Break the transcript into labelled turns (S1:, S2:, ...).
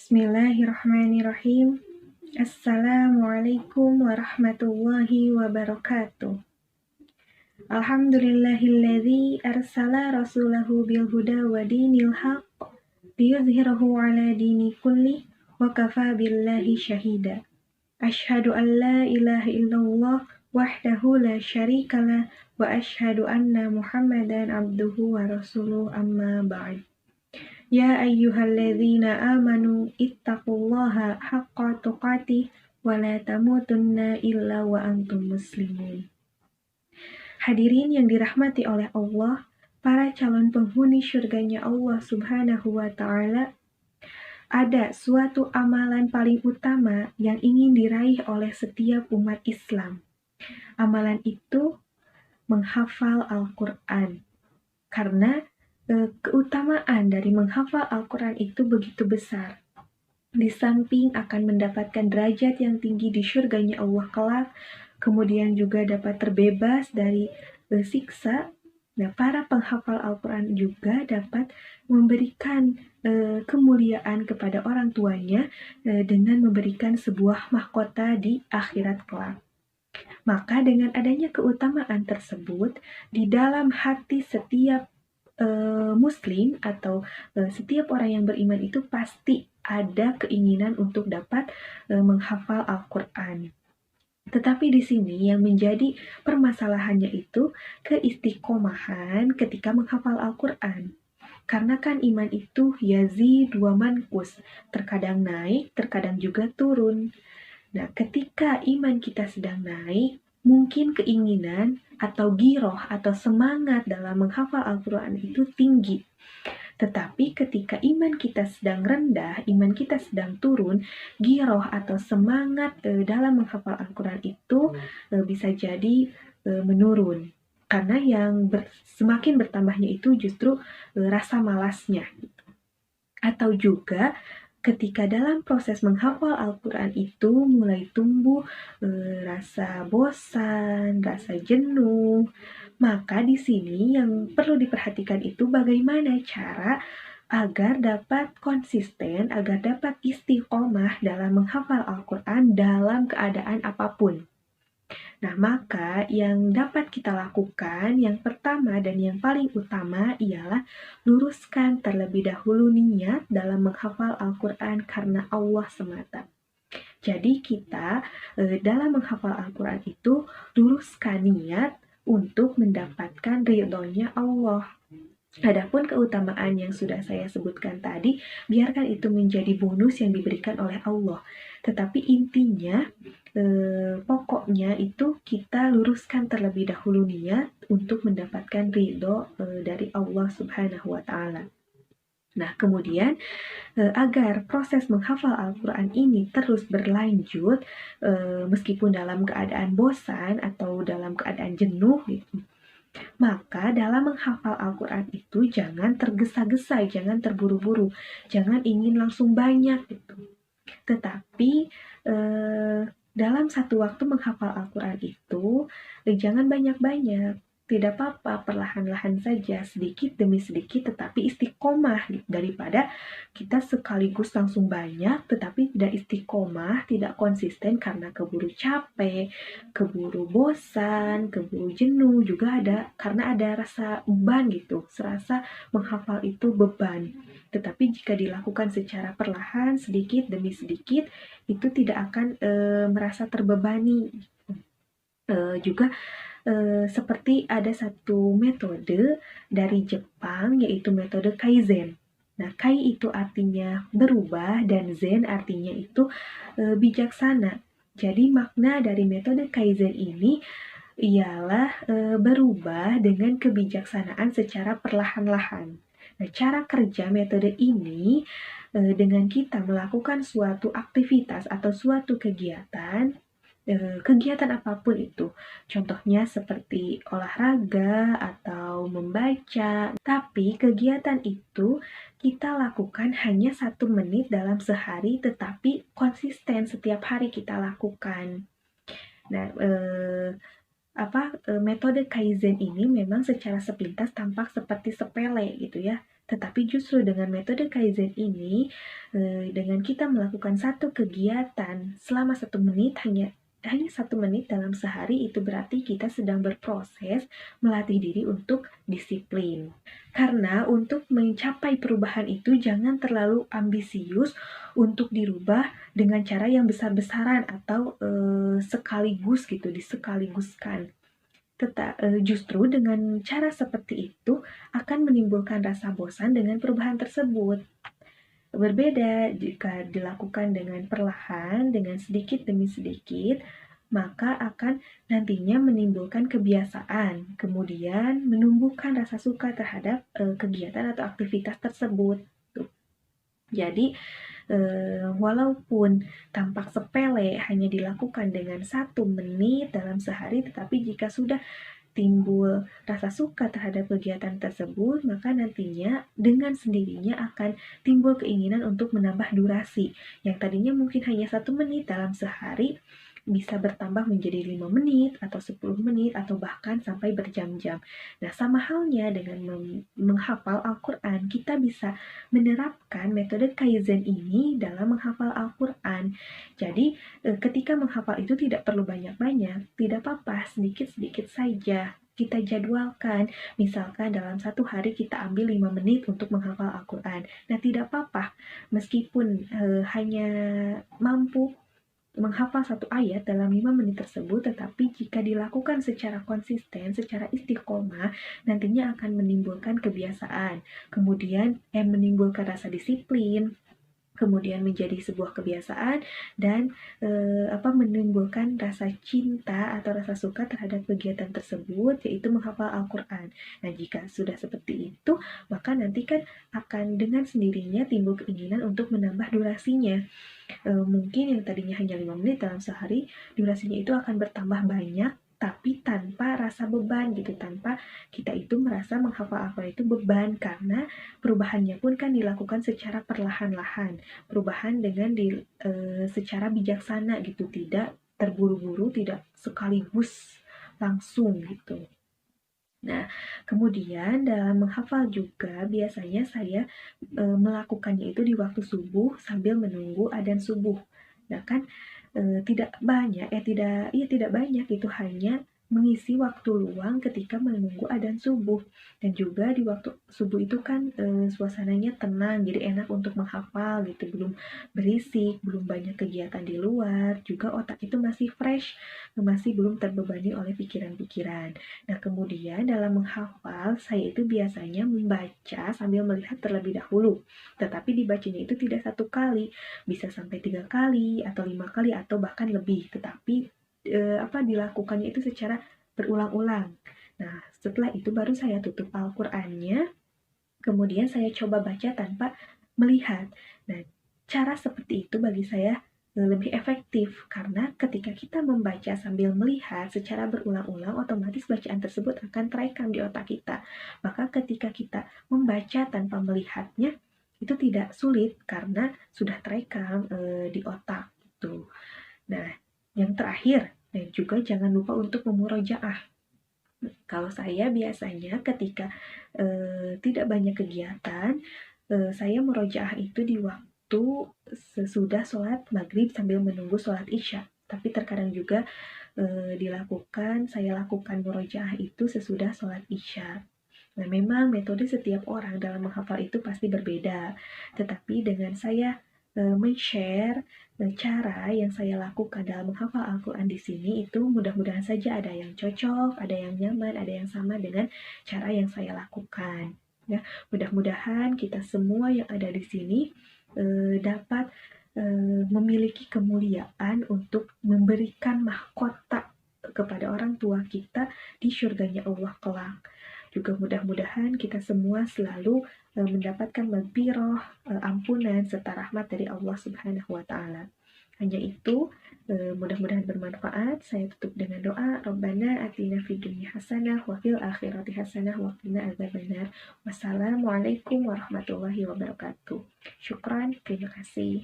S1: Bismillahirrahmanirrahim. Assalamualaikum warahmatullahi wabarakatuh. Alhamdulillahilladzi arsala rasulahu bilhuda wa dinil haqq liyudhhirahu ala dini kulli wa kafa billahi syahida. Asyhadu an la ilaha illallah wahdahu la syarikalah wa asyhadu anna Muhammadan abduhu wa rasuluh amma ba'd. Ya ayyuhalladzina amanu ittaqullaha haqqa tuqatih wa la tamutunna illa wa antum muslimun. Hadirin yang dirahmati oleh Allah, para calon penghuni syurganya Allah Subhanahu wa Ta'ala, ada suatu amalan paling utama yang ingin diraih oleh setiap umat Islam. Amalan itu menghafal Al-Quran. Karena keutamaan dari menghafal Al-Quran itu begitu besar. Di samping akan mendapatkan derajat yang tinggi di syurganya Allah kelak, kemudian juga dapat terbebas dari siksa. Nah, para penghafal Al-Quran juga dapat memberikan kemuliaan kepada orang tuanya dengan memberikan sebuah mahkota di akhirat kelak. Maka dengan adanya keutamaan tersebut, di dalam hati setiap Muslim atau setiap orang yang beriman itu pasti ada keinginan untuk dapat menghafal Al-Quran. Tetapi di sini yang menjadi permasalahannya itu keistiqomahan ketika menghafal Al-Quran. Karena kan iman itu yazid wa manqus, terkadang naik, terkadang juga turun. Nah, ketika iman kita sedang naik, mungkin keinginan atau giroh atau semangat dalam menghafal Al-Quran itu tinggi. Tetapi ketika iman kita sedang rendah, iman kita sedang turun, giroh atau semangat dalam menghafal Al-Quran itu bisa jadi menurun. Karena yang semakin bertambahnya itu justru rasa malasnya. Atau juga ketika dalam proses menghafal Al-Quran itu mulai tumbuh rasa bosan, rasa jenuh, maka di sini yang perlu diperhatikan itu bagaimana cara agar dapat konsisten, agar dapat istiqomah dalam menghafal Al-Quran dalam keadaan apapun. Nah, maka yang dapat kita lakukan, yang pertama dan yang paling utama ialah luruskan terlebih dahulu niat dalam menghafal Al-Quran karena Allah semata. Jadi kita dalam menghafal Al-Quran itu luruskan niat untuk mendapatkan ridhonya Allah. Adapun keutamaan yang sudah saya sebutkan tadi, biarkan itu menjadi bonus yang diberikan oleh Allah. Tetapi intinya, pokoknya itu kita luruskan terlebih dahulu niat untuk mendapatkan ridho dari Allah Subhanahu wa Ta'ala. Nah, kemudian agar proses menghafal Al-Quran ini terus berlanjut, meskipun dalam keadaan bosan atau dalam keadaan jenuh gitu, maka dalam menghafal Al-Quran itu jangan tergesa-gesa, jangan terburu-buru, jangan ingin langsung banyak gitu. Tetapi dalam satu waktu menghafal Al-Quran itu jangan banyak-banyak. Tidak apa-apa, perlahan-lahan saja, sedikit demi sedikit, tetapi istiqomah gitu. Daripada kita sekaligus langsung banyak, tetapi tidak istiqomah, tidak konsisten karena keburu capek, keburu bosan, keburu jenuh, juga ada karena ada rasa beban gitu, serasa menghafal itu beban. Tetapi jika dilakukan secara perlahan, sedikit demi sedikit, itu tidak akan merasa terbebani. Juga seperti ada satu metode dari Jepang, yaitu metode Kaizen. Nah, Kai itu artinya berubah dan Zen artinya itu bijaksana. Jadi makna dari metode Kaizen ini ialah berubah dengan kebijaksanaan secara perlahan-lahan. Nah, cara kerja metode ini dengan kita melakukan suatu aktivitas atau suatu kegiatan apapun itu. Contohnya seperti olahraga atau membaca. Tapi kegiatan itu kita lakukan hanya 1 menit dalam sehari, tetapi konsisten setiap hari kita lakukan. Nah, metode Kaizen ini memang secara sepintas tampak seperti sepele gitu ya. Tetapi justru dengan metode Kaizen ini, dengan kita melakukan satu kegiatan selama 1 menit, hanya 1 menit dalam sehari, itu berarti kita sedang berproses melatih diri untuk disiplin. Karena untuk mencapai perubahan itu jangan terlalu ambisius untuk dirubah dengan cara yang besar-besaran atau sekaligus gitu, disekaliguskan. Justru dengan cara seperti itu akan menimbulkan rasa bosan dengan perubahan tersebut. Berbeda jika dilakukan dengan perlahan, dengan sedikit demi sedikit, maka akan nantinya menimbulkan kebiasaan, kemudian menumbuhkan rasa suka terhadap kegiatan atau aktivitas tersebut. Jadi, walaupun tampak sepele hanya dilakukan dengan 1 menit dalam sehari, tetapi jika sudah timbul rasa suka terhadap kegiatan tersebut, maka nantinya dengan sendirinya akan timbul keinginan untuk menambah durasi. Yang tadinya mungkin hanya 1 menit dalam sehari, bisa bertambah menjadi 5 menit, atau 10 menit, atau bahkan sampai berjam-jam. Nah, sama halnya dengan menghafal Al-Quran, kita bisa menerapkan metode Kaizen ini dalam menghafal Al-Quran. Jadi, ketika menghafal itu tidak perlu banyak-banyak, tidak apa-apa, sedikit-sedikit saja. Kita jadwalkan, misalkan dalam 1 hari kita ambil 5 menit untuk menghafal Al-Quran. Nah, tidak apa-apa, meskipun hanya mampu menghafal 1 ayat dalam 5 menit tersebut, tetapi jika dilakukan secara konsisten, secara istiqomah, nantinya akan menimbulkan kebiasaan, kemudian menimbulkan rasa disiplin, kemudian menjadi sebuah kebiasaan, dan menimbulkan rasa cinta atau rasa suka terhadap kegiatan tersebut, yaitu menghafal Al-Quran. Nah, jika sudah seperti itu, maka nanti kan akan dengan sendirinya timbul keinginan untuk menambah durasinya. Mungkin yang tadinya hanya 5 menit dalam sehari, durasinya itu akan bertambah banyak, tapi tanpa rasa beban gitu, tanpa kita itu merasa menghafal Al-Quran itu beban, karena perubahannya pun kan dilakukan secara perlahan-lahan, perubahan dengan secara bijaksana gitu, tidak terburu-buru, tidak sekaligus langsung gitu. Nah, kemudian dalam menghafal juga biasanya saya melakukannya itu di waktu subuh sambil menunggu adzan subuh. Nah kan tidak banyak, itu hanya mengisi waktu luang ketika menunggu adzan subuh. Dan juga di waktu subuh itu kan suasananya tenang, jadi enak untuk menghafal gitu, belum berisik, belum banyak kegiatan di luar, juga otak itu masih fresh, masih belum terbebani oleh pikiran-pikiran. Nah, kemudian dalam menghafal, saya itu biasanya membaca sambil melihat terlebih dahulu. Tetapi dibacanya itu tidak 1 kali, bisa sampai 3 kali, atau 5 kali, atau bahkan lebih. Tetapi dilakukannya itu secara berulang-ulang. Nah, setelah itu baru saya tutup Al-Qur'annya, kemudian saya coba baca tanpa melihat. Nah, cara seperti itu bagi saya lebih efektif, karena ketika kita membaca sambil melihat secara berulang-ulang, otomatis bacaan tersebut akan terekam di otak kita. Maka ketika kita membaca tanpa melihatnya, itu tidak sulit karena sudah terekam di otak gitu. Nah, yang terakhir, dan juga jangan lupa untuk memurojaah. Kalau saya biasanya ketika tidak banyak kegiatan, saya murojaah itu di waktu sesudah sholat maghrib sambil menunggu sholat isya. Tapi terkadang juga saya lakukan murojaah itu sesudah sholat isya. Nah, memang metode setiap orang dalam menghafal itu pasti berbeda. Tetapi dengan saya men-share cara yang saya lakukan dalam menghafal Al-Quran di sini, itu mudah-mudahan saja ada yang cocok, ada yang nyaman, ada yang sama dengan cara yang saya lakukan. Ya, mudah-mudahan kita semua yang ada di sini dapat memiliki kemuliaan untuk memberikan mahkota kepada orang tua kita di syurganya Allah kelak. Juga mudah-mudahan kita semua selalu mendapatkan maghfirah, ampunan, serta rahmat dari Allah Subhanahu wa Ta'ala. Hanya itu, mudah-mudahan bermanfaat. Saya tutup dengan doa, Rabbana atina fid dunya hasanah wa fil akhirati hasanah wa qina adzabannar. Wassalamualaikum warahmatullahi wabarakatuh. Syukran, terima kasih.